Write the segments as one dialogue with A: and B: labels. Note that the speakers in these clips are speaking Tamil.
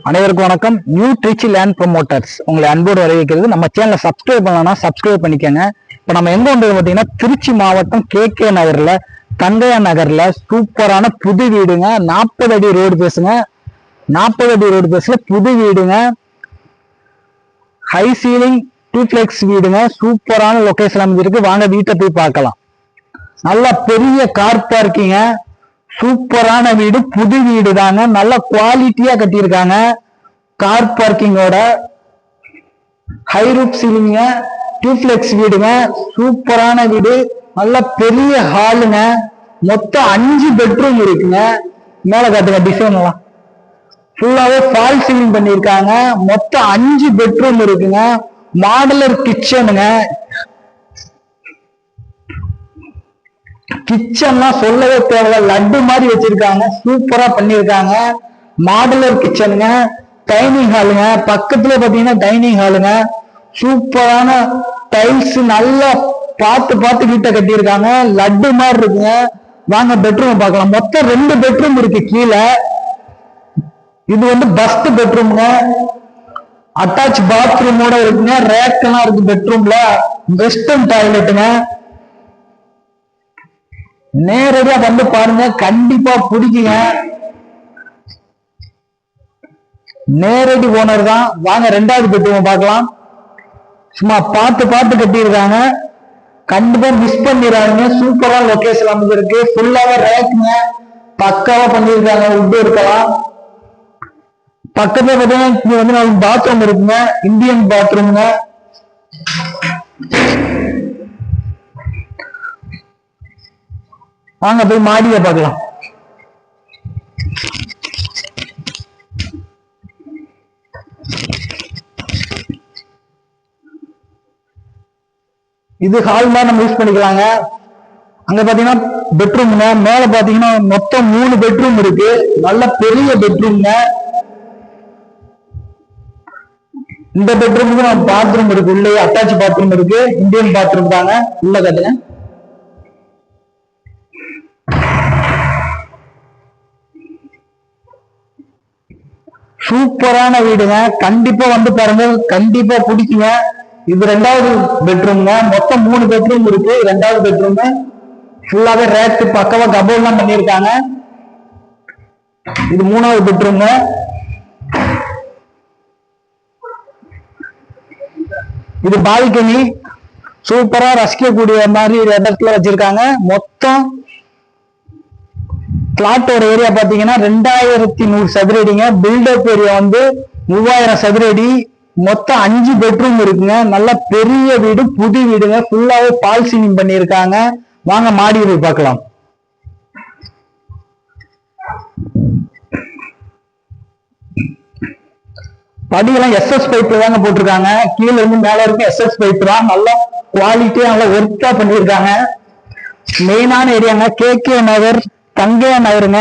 A: அனைவருக்கும் வணக்கம். நியூ ட்ரிச்சி லேண்ட் ப்ரொமோட்டர்ஸ் உங்களை அன்போடு வரவேற்கிறது. நம்ம சேனலை சப்ஸ்கிரைப் பண்ணலன்னா சப்ஸ்கிரைப் பண்ணிக்கோங்க. இப்போ நம்ம எங்க வந்து பார்த்தீங்கன்னா திருச்சி மாவட்டம் KK நகர்ல தங்கையா நகர்ல சூப்பரான புது வீடுங்க. 40 அடி ரோடு பேசுங்க. 40 அடி ரோடு பேசுல புது வீடுங்க. ஹை சீலிங் டூப்ளெக்ஸ் வீடுங்க. சூப்பரான லொகேஷன் அமைஞ்சிருக்கு. வாங்க வீட்டை போய் பார்க்கலாம். நல்லா பெரிய கார் பார்க்கிங்க. சூப்பரான வீடு, புது வீடு தாங்க. நல்ல குவாலிட்டியா கட்டியிருக்காங்க. கார் பார்க்கிங்கோட ஹை ரூப் சீலிங்க, டூப்ளெக்ஸ் வீடுங்க. சூப்பரான வீடு, நல்ல பெரிய ஹாலுங்க. மொத்தம் 5 பெட்ரூம் இருக்குங்க. மேல காட்டுங்க டிசைன் எல்லாம் ஃபுல்லாவே ஃபால் சீலிங் பண்ணிருக்காங்க. மொத்தம் 5 பெட்ரூம் இருக்குங்க. மாடுலர் கிச்சனுங்க. கிச்சன்லாம் சொல்லவே தேவையில்ல, லட்டு மாதிரி வச்சிருக்காங்க. சூப்பரா பண்ணிருக்காங்க. மாடுலர் கிச்சனுங்க. டைனிங் ஹாலுங்க. பக்கத்துல பாத்தீங்கன்னா டைனிங் ஹாலுங்க. சூப்பரான டைல்ஸ் நல்லா பார்த்து வீட்டை கட்டியிருக்காங்க. லட்டு மாதிரி இருக்குங்க. வாங்க பெட்ரூம் பார்க்கலாம். மொத்தம் 2 பெட்ரூம் இருக்கு கீழே. இது வந்து பஸ்ட் பெட்ரூம்ங்க. அட்டாச் பாத்ரூமோட இருக்குங்க. ரேக் எல்லாம் இருக்கு பெட்ரூம்ல. வெஸ்டர்ன் டாய்லெட்டுங்க. நேரடியா வந்து பாருங்க, கண்டிப்பா பிடிக்குங்க. நேரடி ஓனர் தான். வாங்க 2வது பெட்ரூம் பார்க்கலாம். சும்மா பார்த்து கட்டியிருக்காங்க. கண்டிப்பா மிஸ் பண்ணிடுறாங்க. சூப்பரா லொகேஷன் அமைஞ்சிருக்கு. ஃபுல்லாவே ரேக்குங்க. பக்காவா பண்ணிருக்காங்க. உட் இருக்கலாம். பக்கத்துல பார்த்தீங்கன்னா இங்க வந்து பாத்ரூம் இருக்குங்க. இந்தியன் பாத்ரூம்ங்க. வாங்க போய் மாடியை பார்க்கலாம். இது ஹால் மாதிரி நம்ம யூஸ் பண்ணிக்கலாங்க. அங்க பாத்தீங்கன்னா பெட்ரூம்ங்க. மேல பாத்தீங்கன்னா மொத்தம் 3 பெட்ரூம் இருக்கு. நல்ல பெரிய பெட்ரூம்ங்க. இந்த பெட்ரூமுக்கு நம்ம பாத்ரூம் இருக்கு. உள்ளே அட்டாச் பாத்ரூம் இருக்கு. இந்தியன் பாத்ரூம் தாங்க. உள்ள கட்டுங்க. சூப்பரான வீடுங்க. கண்டிப்பா வந்து பாருங்க, கண்டிப்பா பிடிக்குங்க. இது 2வது பெட்ரூம்ங்க. மொத்தம் 3 பெட்ரூம் இருக்கு. 2வது பெட்ரூம் ஃபுல்லாவே ரேக் பக்கவா கபோர்ட் எல்லாம் பண்ணிருக்காங்க. இது 3வது பெட்ரூம்ங்க. இது பால்கனி. சூப்பரா ரசிக்கக்கூடிய மாதிரி இடத்துல வச்சிருக்காங்க. மொத்தம் பிளாட்டோட ஏரியா பாத்தீங்கன்னா 2100 சதுரடிங்க. பில்டப் ஏரியா வந்து 3000 சதுரடி. மொத்தம் 5 பெட்ரூம் இருக்குங்க. நல்ல பெரிய வீடு, புது வீடுங்க. ஃபுல்லாவே பால் சீலிங் பண்ணிருக்காங்க. வாங்க மாடி போய் பார்க்கலாம். படியெல்லாம் SS பைப் தாங்க போட்டிருக்காங்க. கீழே இருந்து மேல இருக்கும் SS பைப் தான். நல்ல குவாலிட்டியா நல்லா ஒர்க்கா பண்ணிருக்காங்க. மெயினான ஏரியாங்க KK நகர் தங்கையா நகருங்க.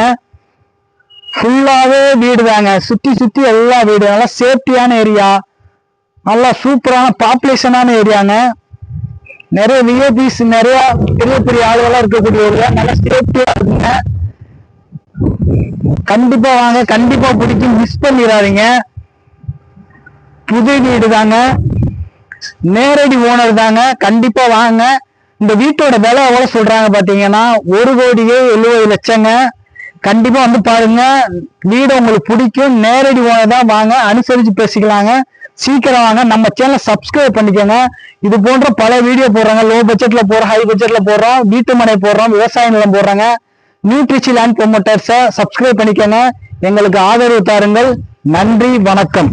A: ஃபுல்லாவே வீடு தாங்க. சுத்தி எல்லா வீடு. நல்லா சேஃப்டியான ஏரியா. நல்லா சூப்பரான பாப்புலேஷனான ஏரியாங்க. நிறைய விஐபிஸ், நிறைய பெரிய ஆளுகளா இருக்கக்கூடிய ஏரியா. நல்லா சேஃப்டியா இருக்குங்க. கண்டிப்பா வாங்க, கண்டிப்பா பிடிக்கும். மிஸ் பண்ணிடாதீங்க. புது வீடு தாங்க. நேரடி ஓனர் தாங்க. கண்டிப்பா வாங்க. இந்த வீட்டோட விலை எவ்வளவு சொல்றாங்க பாத்தீங்கன்னா 1,70,00,000ங்க. கண்டிப்பா வந்து பாருங்க. வீடு உங்களுக்கு பிடிக்கும். நேரடி ஓனர் தான். வாங்க, அனுசரிச்சு பேசிக்கலாங்க. சீக்கிரம் வாங்க. நம்ம சேனலை சப்ஸ்கிரைப் பண்ணிக்கோங்க. இது போன்ற பல வீடியோ போடுறாங்க. லோ பட்ஜெட்ல போடுறோம், ஹை பட்ஜெட்ல போடுறோம், வீட்டு மனை போடுறோம், விவசாய நிலம் போடுறாங்க. நியூ ட்ரிச்சி லேண்ட் ப்ரொமோட்டர்ஸை சப்ஸ்கிரைப் பண்ணிக்கோங்க. எங்களுக்கு ஆதரவு தாருங்கள். நன்றி, வணக்கம்.